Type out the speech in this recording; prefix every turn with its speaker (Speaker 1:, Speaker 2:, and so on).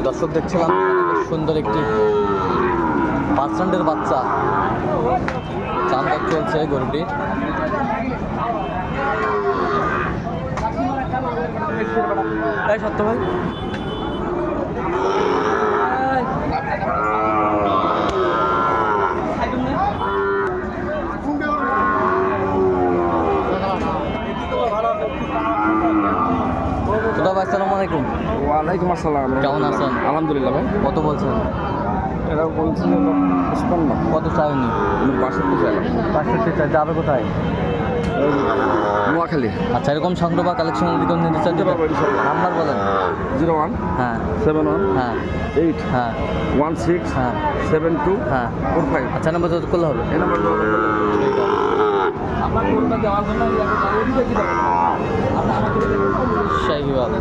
Speaker 1: দর্শক দেখছিলাম বেশ সুন্দর একটি পার্সেন্টের বাচ্চা দাম দর চলছে গরুটির। তাই সত্য ভাই আসসালামু আলাইকুম।
Speaker 2: ওয়ালাইকুম আসসালাম।
Speaker 1: কেমন আছেন?
Speaker 2: আলহামদুলিল্লাহ ভাই।
Speaker 1: কত বলছেন?
Speaker 2: এরা বলছি যে 55।
Speaker 1: কত চাইনি?
Speaker 2: 62 চাইলাম।
Speaker 1: 65 চাই। যাবে কোথায়?
Speaker 2: নোয়াখালী।
Speaker 1: আচ্ছা, এরকম সংগ্রহ বা কালেকশনের দিকে নিতে চান? নাম্বার বলেন।
Speaker 2: 01
Speaker 1: হ্যাঁ
Speaker 2: 71
Speaker 1: হ্যাঁ
Speaker 2: 8
Speaker 1: হ্যাঁ
Speaker 2: 16
Speaker 1: হ্যাঁ
Speaker 2: 72
Speaker 1: হ্যাঁ
Speaker 2: 45।
Speaker 1: আচ্ছা, নাম্বার যত করলে হবে।
Speaker 2: এই নাম্বার
Speaker 1: শাহিওয়াল